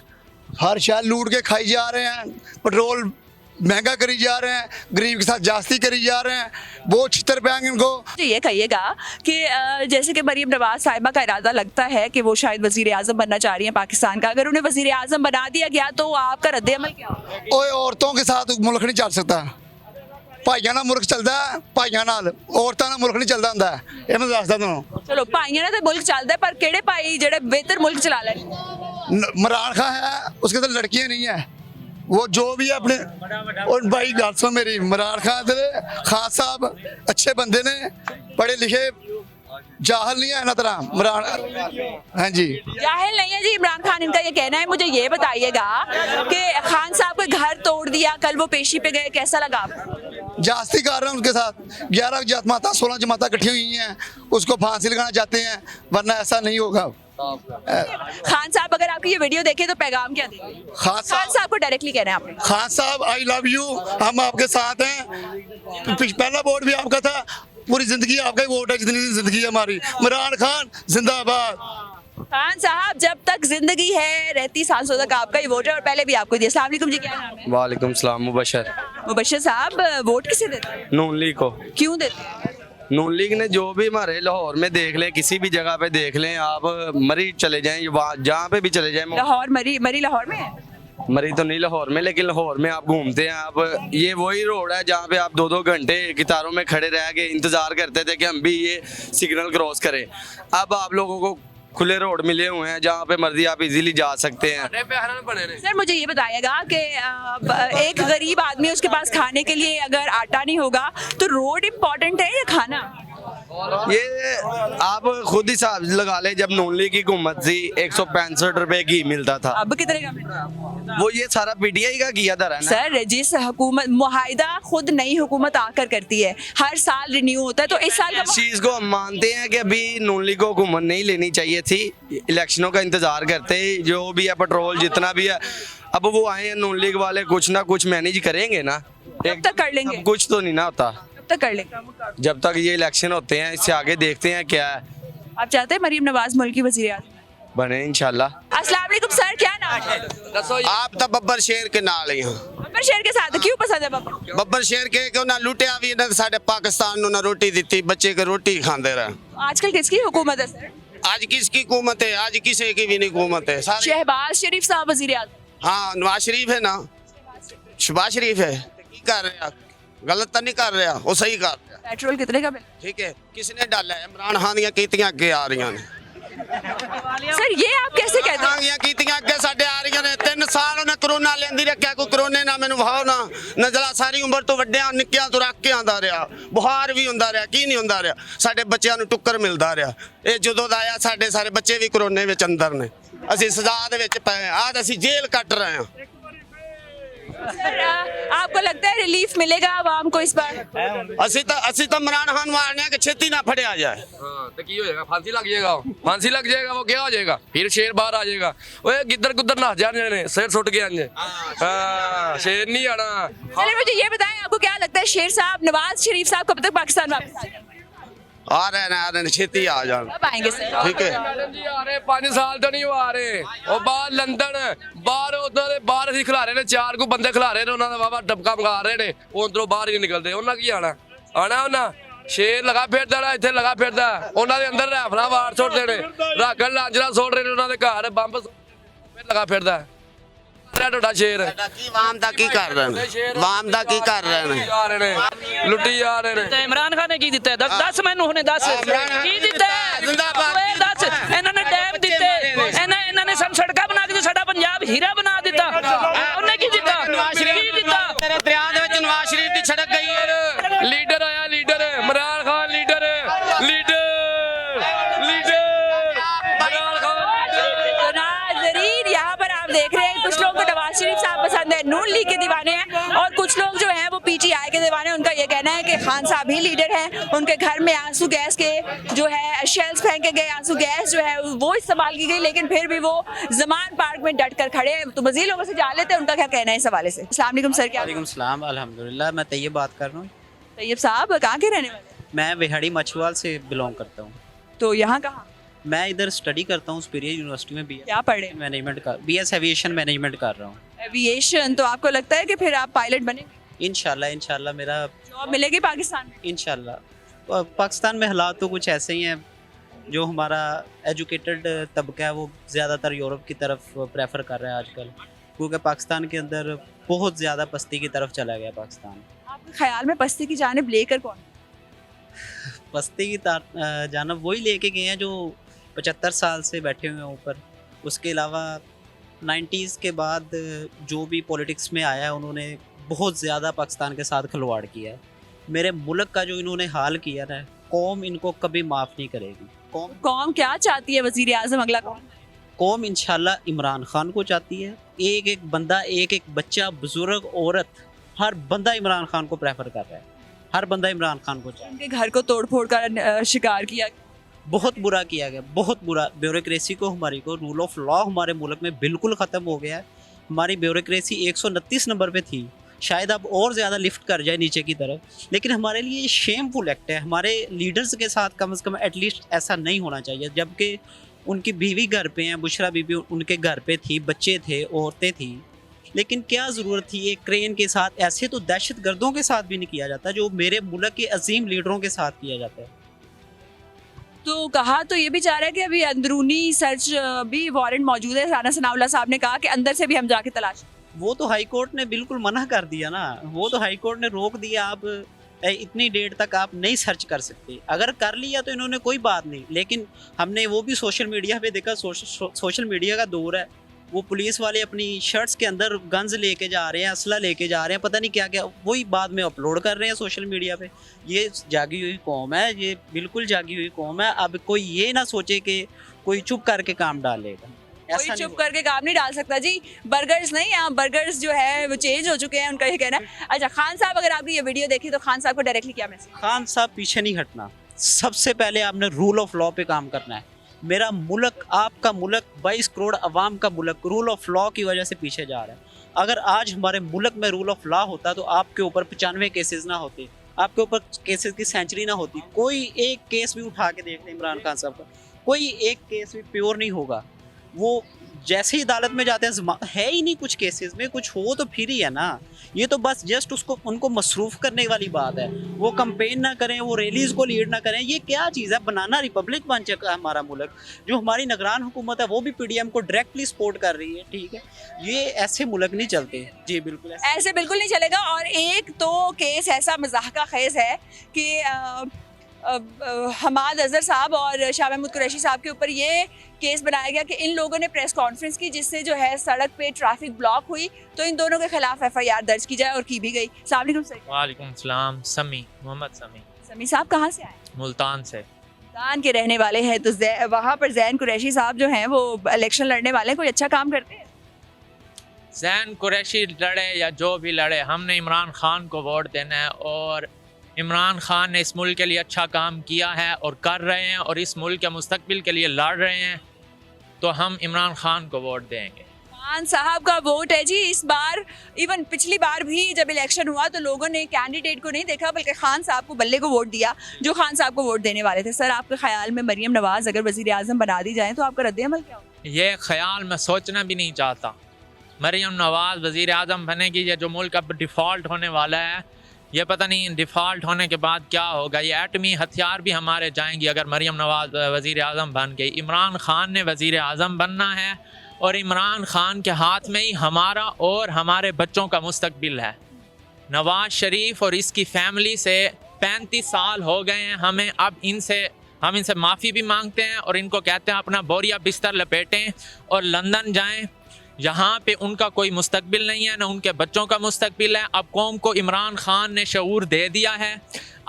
हर शहर लूट के खाई जा रहे हैं, पेट्रोल महंगा करी जा रहे हैं, गरीब के साथ जास्ती करी जा रहे हैं, बहुत छितर पाएंगे इनको। तो ये कहिएगा कि जैसे कि मरियम नवाज साहिबा का इरादा लगता है कि वो शायद वजीर आजम बनना चाह रही हैं पाकिस्तान का, अगर उन्हें वजीर आजम बना दिया गया तो आपका रद्द अमल क्या होगा? ओए औरतों के साथ मुल्क नहीं चल सकता, भाइयों ना मुल्क चलता है, भाइयों नाल औरतां नाल मुल्क नहीं चलता हुंदा है, ये मैं दसदा तुहानूं। चलो भाइयों नाल तो मुल्क चलता है, पर केड़े भाई जेड़े बेहतर मुल्क चला ले? इमरान खान है, उसके तो लड़कियां नहीं है, वो जो भी है अपने। और भाई गल सुन मेरी, इमरान खान साहब अच्छे बंदे ने, पढ़े लिखे, जाहल नहीं है ना तरह इमरान। हाँ जी, जाहिल नहीं है जी इमरान खान, इनका ये कहना है। मुझे ये बताइएगा कि खान साहब के घर तोड़ दिया, कल वो पेशी पे गए, कैसा लगा आपको? जास्ती कर रहे हैं उनके साथ, 11 जमाता 16 जमाता इकट्ठी हुई हैं, उसको फांसी लगाना चाहते हैं, वरना ऐसा नहीं होगा। खान साहब अगर आपकी ये वीडियो देखे तो पैगाम क्या देंगे? खान साहब को डायरेक्टली कहना है आपने। खान साहब आई लव यू, हम आपके साथ हैं, पहला वोट भी आपका था, पूरी जिंदगी आपका ही वोट है, जितनी जिंदगी है हमारी। इमरान खान जिंदाबाद। खान साहब जब तक जिंदगी है रहती सांसों तक आपका ही वोट है, और पहले भी आपको दिया। अस्सलाम वालेकुम जी, क्या नाम है? वालेकुम सलाम। मुबशर। मुबशर साहब वोट किसे देते हैं? नून लीग को। क्यों देते हैं? नून लीग ने जो भी हमारे लाहौर में देख लें, किसी भी जगह पे देख लें, आप मरी चले जाएं, जहाँ पे भी चले जाएं। लाहौर मरी लाहौर में है? मरी तो नहीं लाहौर में, लेकिन लाहौर में आप घूमते हैं, आप ये वही रोड है जहाँ पे आप 2-2 घंटे कतारों में खड़े रह के इंतजार करते थे कि हम भी ये सिग्नल क्रॉस करें। अब आप लोगों को खुले रोड मिले हुए हैं जहाँ पे मर्जी आप इजीली जा सकते हैं। सर मुझे ये बताइएगा कि एक गरीब आदमी, उसके पास खाने के लिए अगर आटा नहीं होगा तो रोड इम्पोर्टेंट है या खाना? ये आप खुद ही हिसाब लगा ले, जब नून लीग की हुकूमत थी 165 रुपए घी मिलता था, अब कितने का मिलता है? वो ये सारा पीटीआई का किया था ना। सर जिस हुकूमत मुआहिदा खुद नई हुकूमत आकर करती है, हर साल रिन्यू होता है, तो इस साल इस चीज को हम मानते हैं कि अभी नून लीग को हुकूमत नहीं लेनी चाहिए थी, इलेक्शनों का इंतजार करते, जो भी है पेट्रोल जितना भी है, अब वो आए हैं नून लीग वाले, कुछ ना कुछ मैनेज करेंगे ना, तब तक कर लेंगे, कुछ तो नहीं ना होता तक कर लेंगे जब तक ये इलेक्शन होते हैं, इससे आगे देखते हैं क्या है। आप चाहते हैं मरीम नवाज मुल्क की वज़ीर आज़म बने इंशाल्लाह। अस्सलाम वालेकुम सर, क्या नाम है? आप तो बब्बर शेर के नाल ही हो। बब्बर शेर के साथ क्यों पसंद है बब्बर? बब्बर शेर के क्यों ना लुटिया भी ना साडे पाकिस्तान नु ना रोटी दी, बच्चे के रोटी खाते रहे। आजकल किसकी हुकूमत है सर? आज किसकी हुकूमत है? आज किसी की भी नहीं हुकूमत है। शहबाज शरीफ साहब वज़ीर आज़म। हाँ नवाज शरीफ है ना, शहबाज शरीफ है। की कर रहा, गलत तो नहीं कर रहा, वो सही कर रहा। पेट्रोल कितने का मिला? ठीक है, किसने डाला है? इमरान खान ਦੀਆਂ ਕੀਤੀਆਂ ਅੱਗੇ ਆ ਰਹੀਆਂ ਨੇ। सर ये आप कैसे कहते हैं? ਖਾਨ ਦੀਆਂ ਕੀਤੀਆਂ ਅੱਗੇ ਸਾਡੇ ਆ ਰਹੀਆਂ ਨੇ। 3 ਸਾਲ ਉਹਨੇ ਕਰੋਨਾ ਲੈਂਦੀ ਰੱਖਿਆ, ਕੋਈ ਕਰੋਨੇ ਨਾ ਮੈਨੂੰ ਵਹਾਓ ਨਾ ਨਜ਼ਲਾ। ਸਾਰੀ ਉਮਰ ਤੋਂ ਵੱਡਿਆਂ ਨਿੱਕਿਆਂ ਤੋਂ ਰੱਖ ਕੇ ਆਂਦਾ ਰਿਹਾ, ਬੁਖਾਰ ਵੀ ਹੁੰਦਾ ਰਿਹਾ, ਕੀ ਨਹੀਂ ਹੁੰਦਾ ਰਿਹਾ। ਸਾਡੇ ਬੱਚਿਆਂ ਨੂੰ ਟੁੱਕਰ ਮਿਲਦਾ ਰਿਹਾ। ਇਹ ਜਦੋਂ ਦਾ ਆਇਆ ਸਾਡੇ ਸਾਰੇ ਬੱਚੇ ਵੀ ਕਰੋਨੇ ਵਿੱਚ ਅੰਦਰ ਨੇ। ਅਸੀਂ ਸਜ਼ਾ ਦੇ ਵਿੱਚ ਪਏ, ਆਜ ਅਸੀਂ ਜੇਲ੍ਹ ਕੱਟ ਰਹੇ ਹਾਂ। सर आपको लगता है रिलीफ मिलेगा आवाम को इस बार? ਅਸੀਂ ਤਾਂ इमरान खान मारने हैं कि छेती ना फड़िया जाए। हाँ तो की हो जाएगा, फांसी लग जाएगा, फांसी लग जाएगा, वो क्या हो जाएगा, फिर शेर बाहर आ जाएगा। ओए गिद्दर गुद्दर ना जाने ने, शेर छुट गया अंजे। हाँ शेर नहीं आना। चलिए मुझे ये बताएं, आपको क्या लगता है शेर साहब नवाज शरीफ साहब कब तक पाकिस्तान वापस आ जाएंगे? आ रहे हैं छेती आ जान। कब आएंगे सर? ठीक है, मैडम जी आ रहे 5 साल तो नहीं वो आ रहे। ਉਹ ਬਾਹਰ ਲੰਡਨ ਬਾਹਰ ਉਹਨਾਂ ਦੇ ਬਾਹਰ ਅਸੀਂ ਖਿਲਾ ਰਹੇ ਨੇ, 4 ਕੋ ਬੰਦੇ ਖਿਲਾ ਰਹੇ ਨੇ, ਉਹਨਾਂ ਦਾ ਵਾਵਾ ਡਬਕਾ ਮੰਗਾ ਰਹੇ ਨੇ, ਉਹ ਅੰਦਰੋਂ ਬਾਹਰ ਹੀ ਨਿਕਲਦੇ। ਉਹਨਾਂ ਕੀ ਆਣਾ ਉਹਨਾਂ ਸ਼ੇਰ ਲਗਾ ਫਿਰਦਾ ਨਾ, ਇੱਥੇ ਲਗਾ ਫਿਰਦਾ। ਉਹਨਾਂ ਦੇ ਅੰਦਰ ਰਾਫਲਾ ਵਾਰ ਸੁੱਟਦੇ ਨੇ, ਰਾਗਲ ਲਾਂਜਰਾ ਸੁੱਟ ਰਹੇ ਨੇ, ਉਹਨਾਂ ਦੇ ਘਰ ਬੰਬ ਲਗਾ ਫਿਰਦਾ। ਤੁਹਾਡਾ ਸ਼ੇਰ ਕੀ ਵਾਮ ਦਾ ਕੀ ਕਰ ਰਹੇ ਨੇ? ਵਾਮ ਦਾ ਕੀ ਕਰ ਰਹੇ ਨੇ? ਆ ਰਹੇ ਨੇ, ਲੁੱਟੀ ਜਾ ਰਹੇ ਨੇ। इमरान खान ने की दिता है? दस मैनू हुणे दस की दिता है? जिंदाबाद। ओए दस इन्हां ने डैम दिते, इन्हां ने सन सड़कां बना के साडा पंजाब हीरा बना दिता। उन्हें की दिता? की दिता? ਤੇਰੇ ਦਰਿਆ ਦੇ ਵਿੱਚ ਨਵਾਜ਼ ਸ਼ਰੀਫ ਦੀ ਛੜਕ ਗਈ ਹੈ। लीडर आया, leader Imran Khan, leader leader leader Imran Khan. तो नाज़रीन यहाँ पर आप देख रहे हैं कुछ लोग को नवाज शरीफ साहब पसंद है, नून लीग के दीवाने हैं, और कुछ लोग जो हैं वो पीटीआई के दीवाने हैं। उनका ये कहना है कि खान साहब ही लीडर हैं। उनके घर में आंसू गैस के जो है शेल्स फेंके गए, आंसू गैस जो है वो इस्तेमाल की गई, लेकिन फिर भी वो जमान पार्क में डट कर खड़े हैं। तो मज़ीद लोगों से जान लेते हैं उनका क्या कहना है इस हवाले से। अस्सलाम वालेकुम सर, क्या? वालेकुम सलाम, अल्हम्दुलिल्लाह। मैं तैयब बात कर रहा हूँ। तैयब साहब कहाँ के रहने वाले हैं? मैं बिहाड़ी मछुआल से बिलोंग करता हूँ। तो यहाँ कहाँ? मैं इधर स्टडी करता हूँ सुपीरियर यूनिवर्सिटी में, क्या पढ़ रहे हैं? मैनेजमेंट का BS एविएशन मैनेजमेंट कर रहा हूँ। एविएशन। तो आपको लगता है कि फिर आप पायलट बनेंगे? इंशाल्लाह मेरा जॉब मिलेगी पाकिस्तान में? इंशाल्लाह। पाकिस्तान में हालात तो कुछ ऐसे ही हैं, जो हमारा एजुकेटेड तबका है वो ज़्यादातर यूरोप की तरफ प्रेफर कर रहा है आजकल, क्योंकि पाकिस्तान के अंदर बहुत ज़्यादा पस्ती की तरफ चला गया पाकिस्तान। आपके ख्याल में पस्ती की जानिब लेकर कौन? पस्ती की जानब वही लेके गए हैं जो 75 साल से बैठे हुए हैं ऊपर। उसके अलावा 90s के बाद जो भी पॉलिटिक्स में आया है उन्होंने बहुत ज़्यादा पाकिस्तान के साथ खिलवाड़ किया है। मेरे मुल्क का जो इन्होंने हाल किया ना, कौम इनको कभी माफ़ नहीं करेगी। कौम क्या चाहती है? वज़ीर आज़म अगला कौन? कौम इंशाल्लाह इमरान खान को चाहती है। एक एक बंदा, एक एक बच्चा, बुजुर्ग, औरत, हर बंदा इमरान खान को प्रेफर कर रहा है। हर बंदा इमरान खान को चाहता है। उनके घर को तोड़ फोड़ कर शिकार किया, बहुत बुरा किया गया, बहुत बुरा। ब्यूरोक्रेसी को, हमारी को, रूल ऑफ लॉ हमारे मुल्क में बिल्कुल ख़त्म हो गया है। हमारी ब्यूरोक्रेसी 129 नंबर पे थी, शायद अब और ज़्यादा लिफ्ट कर जाए नीचे की तरफ, लेकिन हमारे लिए ये शेमफुल एक्ट है। हमारे लीडर्स के साथ कम से कम एटलीस्ट ऐसा नहीं होना चाहिए। जबकि उनकी बीवी घर पे हैं, बुशरा बीबी उनके घर पे थी, बच्चे थे, औरतें थी, लेकिन क्या ज़रूरत थी एक क्रेन के साथ? ऐसे तो दहशत गर्दों के साथ भी नहीं किया जाता जो मेरे मुल्क के अजीम लीडरों के साथ किया जाता है। तो कहा तो ये भी चाह रहा है कि अभी अंदरूनी सर्च भी वारंट मौजूद है। राना सनाउल्लाह साहब ने कहा कि अंदर से भी हम जाके तलाश। वो तो हाई कोर्ट ने बिल्कुल मना कर दिया ना, वो तो हाई कोर्ट ने रोक दिया। आप इतनी डेट तक आप नहीं सर्च कर सकते। अगर कर लिया तो इन्होंने कोई बात नहीं, लेकिन हमने वो भी सोशल मीडिया पे देखा। सोशल मीडिया का दौर है, वो पुलिस वाले अपनी शर्ट्स के अंदर गन्स लेके जा रहे हैं, असला लेके जा रहे हैं, पता नहीं क्या क्या, वही बाद में अपलोड कर रहे हैं सोशल मीडिया पे। ये जागी हुई कौम है, ये बिल्कुल जागी हुई कौम है। अब कोई ये ना सोचे कि कोई चुप करके काम डालेगा, कोई चुप करके काम नहीं डाल सकता जी। बर्गर्स नहीं, यहाँ बर्गर्स जो है वो चेंज हो चुके हैं, उनका ये कहना है। अच्छा खान साहब, अगर आपने ये वीडियो देखी तो खान साहब को डायरेक्टली क्या मैसेज? खान साहब पीछे नहीं हटना। सबसे पहले आपने रूल ऑफ लॉ पे काम करना है। मेरा मुल्क, आपका मुल्क, 22 करोड़ अवाम का मुल्क रूल ऑफ लॉ की वजह से पीछे जा रहा है। अगर आज हमारे मुल्क में रूल ऑफ लॉ होता तो आपके ऊपर 95 केसेस ना होते, आपके ऊपर केसेस की सेंचुरी ना होती। कोई एक केस भी उठा के देख लें इमरान खान साहब का, कोई एक केस भी प्योर नहीं होगा। वो जैसे ही अदालत में जाते हैं है ही नहीं कुछ केसेस में, कुछ हो तो फिर ही है ना। ये तो बस जस्ट उसको उनको मसरूफ़ करने वाली बात है। वो कंपेन ना करें, वो रैलीज़ को लीड ना करें, ये क्या चीज़ है? बनाना रिपब्लिक बन चुका है हमारा मुल्क। जो हमारी निगरान हुकूमत है वो भी PDM को डायरेक्टली सपोर्ट कर रही है, ठीक है। ये ऐसे मुल्क नहीं चलते जी, बिल्कुल ऐसे बिल्कुल नहीं चलेगा। और एक तो केस ऐसा मज़ाहका खेज़ है कि हमाद अजहर साहब और शाह महमूद कुरैशी साहब के ऊपर ये केस बनाया गया कि इन लोगों ने प्रेस कॉन्फ्रेंस की जिससे जो है सड़क पे ट्रैफिक ब्लॉक हुई, तो इन दोनों के खिलाफ FIR दर्ज की जाए और की भी गई। अस्सलाम वालेकुम सर। वालेकुम सलाम। समी, मोहम्मद समी। समी साहब कहाँ से आए? मुल्तान से। मुल्तान के रहने वाले हैं, तो वहाँ पर ज़ैन कुरैशी साहब जो हैं वो इलेक्शन लड़ने वाले हैं, कोई अच्छा काम करते हैं? ज़ैन कुरैशी लड़े या जो भी लड़े, हमने इमरान खान को वोट देना है और इमरान खान ने इस मुल्क के लिए अच्छा काम किया है और कर रहे हैं और इस मुल्क के मुस्तकबिल के लिए लड़ रहे हैं, तो हम इमरान खान को वोट देंगे। खान साहब का वोट है जी इस बार। इवन पिछली बार भी जब इलेक्शन हुआ तो लोगों ने कैंडिडेट को नहीं देखा बल्कि खान साहब को, बल्ले को वोट दिया जो खान साहब को वोट देने वाले थे। सर, आपके ख्याल में मरियम नवाज़ अगर वज़ीर आज़म बना दी जाए तो आपका रद्द-ए-अमल क्या होगा? ये ख्याल मैं सोचना भी नहीं चाहता। मरियम नवाज़ वज़ीर आज़म बनेगी, ये जो मुल्क अब डिफ़ॉल्ट होने वाला है, ये पता नहीं डिफ़ॉल्ट होने के बाद क्या होगा। ये एटमी हथियार भी हमारे जाएंगी अगर मरियम नवाज़ वज़ीर आज़म बन गई। इमरान खान ने वज़ीर आज़म बनना है और इमरान खान के हाथ में ही हमारा और हमारे बच्चों का मुस्तकबिल है। नवाज़ शरीफ और इसकी फैमिली से 35 साल हो गए हैं। हम इनसे माफ़ी भी मांगते हैं और इनको कहते हैं अपना बोरिया बिस्तर लपेटें और लंदन जाएं। यहाँ पे उनका कोई मुस्तकबिल नहीं है, ना उनके बच्चों का मुस्तकबिल है। अब कौम को इमरान खान ने शऊर दे दिया है।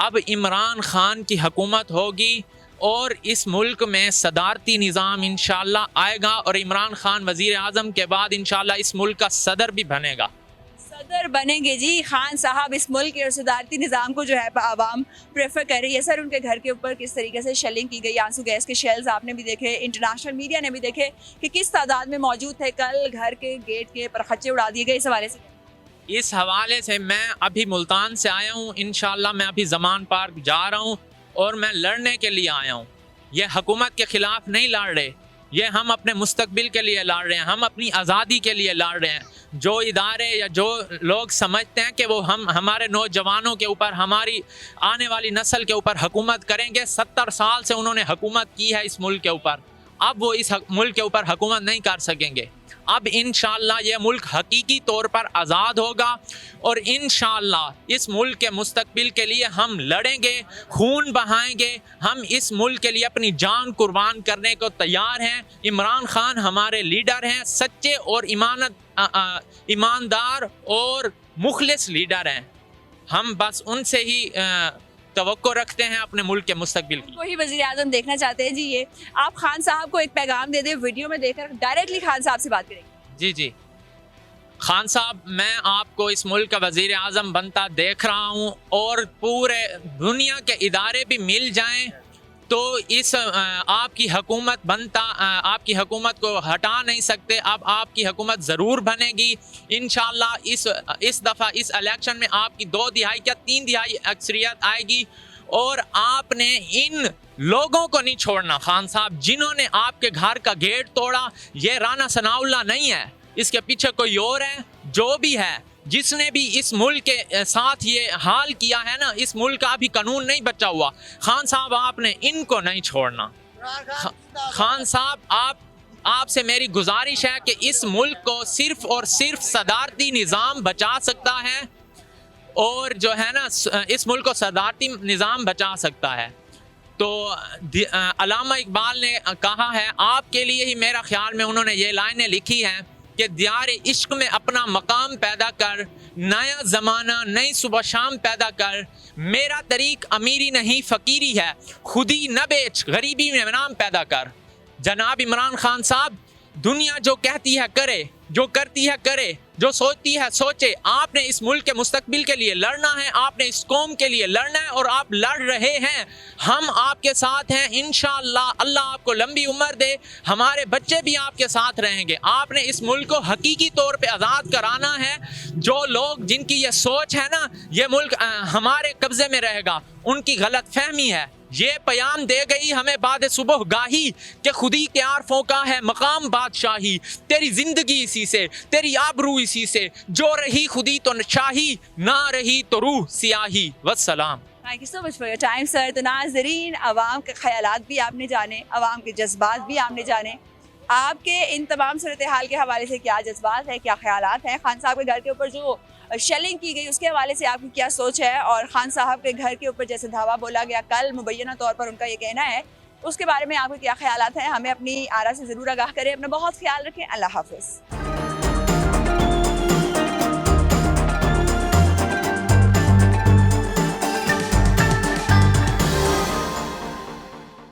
अब इमरान खान की हुकूमत होगी और इस मुल्क में सदारती निज़ाम इंशाअल्लाह आएगा और इमरान खान वज़ीर आज़म के बाद इंशाअल्लाह इस मुल्क का सदर भी बनेगा। सदर बनेंगे जी खान साहब इस मुल्क के, और सदारती निज़ाम को जो है आवाम प्रेफर कर रही है। सर, उनके घर के ऊपर किस तरीके से शेलिंग की गई, आंसू गैस के शेल्स आपने भी देखे, इंटरनेशनल मीडिया ने भी देखे कि किस तादाद में मौजूद थे। कल घर के गेट के परखच्चे उड़ा दिए गए। इस हवाले से इस हवाले से मैं अभी मुल्तान से आया हूँ। इंशाअल्लाह मैं अभी ज़मान पार्क जा रहा हूँ और मैं लड़ने के लिए आया हूँ। ये हुकूमत के ख़िलाफ़ नहीं लड़ रहे, ये हम अपने मुस्तकबिल के लिए लड़ रहे हैं, हम अपनी आज़ादी के लिए लड़ रहे हैं। जो इदारे या जो लोग समझते हैं कि वो हमारे नौजवानों के ऊपर, हमारी आने वाली नस्ल के ऊपर हुकूमत करेंगे, 70 साल से उन्होंने हुकूमत की है इस मुल्क के ऊपर, अब वो इस मुल्क के ऊपर हुकूमत नहीं कर सकेंगे। अब इंशाअल्लाह ये मुल्क हकीकी तौर पर आज़ाद होगा और इंशाअल्लाह इस मुल्क के मुस्तकबिल के लिए हम लड़ेंगे, खून बहाएंगे। हम इस मुल्क के लिए अपनी जान कुर्बान करने को तैयार हैं। इमरान खान हमारे लीडर हैं, सच्चे और ईमानदार और मुखलिस लीडर हैं। हम बस उनसे ही तवक्को रखते हैं अपने मुल्क के मुस्तकबिल की। वही वज़ीर आज़म देखना चाहते हैं जी। ये आप खान साहब को एक पैगाम दे दें, वीडियो में देखकर डायरेक्टली खान साहब से बात करेंगे। जी खान साहब, मैं आपको इस मुल्क का वज़ीर आज़म बनता देख रहा हूँ और पूरे दुनिया के इदारे भी मिल जाएं तो इस आपकी हुकूमत बनता, आपकी हुकूमत को हटा नहीं सकते। अब आपकी हुकूमत ज़रूर बनेगी इंशाअल्लाह। इस दफ़ा इस इलेक्शन में आपकी 2 तिहाई या 3 तिहाई अक्सरियत आएगी और आपने इन लोगों को नहीं छोड़ना खान साहब, जिन्होंने आपके घर का गेट तोड़ा। ये राना सनाउल्लाह नहीं है, इसके पीछे कोई और है। जो भी है, जिसने भी इस मुल्क के साथ ये हाल किया है ना, इस मुल्क का अभी कानून नहीं बचा हुआ। खान साहब, आपने इनको नहीं छोड़ना। खान साहब, आपसे मेरी गुजारिश है कि इस मुल्क को सिर्फ और सिर्फ सदारती निज़ाम बचा सकता है और जो है ना, इस मुल्क को सदारती निज़ाम बचा सकता है। तो अल्लामा इकबाल ने कहा है, आपके लिए ही मेरा ख्याल में उन्होंने ये लाइनें लिखी हैं कि दियार इश्क में अपना मकाम पैदा कर, नया ज़माना नई सुबह शाम पैदा कर। मेरा तरीक अमीरी नहीं फ़कीरी है, खुदी न बेच गरीबी में नाम पैदा कर। जनाब इमरान खान साहब, दुनिया जो कहती है करे, जो करती है करे, जो सोचती है सोचे। आपने इस मुल्क के मुस्तकबिल के लिए लड़ना है, आपने इस कौम के लिए लड़ना है और आप लड़ रहे हैं। हम आपके साथ हैं इंशाअल्लाह। अल्लाह आपको लंबी उम्र दे, हमारे बच्चे भी आपके साथ रहेंगे। आपने इस मुल्क को हकीकी तौर पे आज़ाद कराना है। जो लोग, जिनकी ये सोच है ना, ये मुल्क हमारे कब्ज़े में रहेगा, उनकी गलत फहमी है। ये प्याम दे गई हमें बाद सुबह गाही कि खुदी के आरफों का है मकाम बादशाही, तेरी जिंदगी इसी से, तेरी आबरू इसी से, जो रही खुदी तो शाही, ना रही तो रूह सियाही। वस्सलाम। Thank you so much for your time sir. तो नाजरीन, अवाम के ख्यालात भी आपने जाने, अवाम के जज्बात भी आपने जाने, आपके इन तमाम सूरत हाल के हवाले से क्या जज्बात है, क्या ख्यालात हैं, खान साहब के घर के ऊपर जो शेलिंग की गई उसके हवाले से आपकी क्या सोच है, और खान साहब के घर के ऊपर जैसे धावा बोला गया कल, मुबैना तौर पर उनका ये कहना है, उसके बारे में आपके क्या ख्यालात हैं, हमें अपनी आरा से ज़रूर आगाह करें। अपना बहुत ख्याल रखें। अल्लाह हाफ़िज़।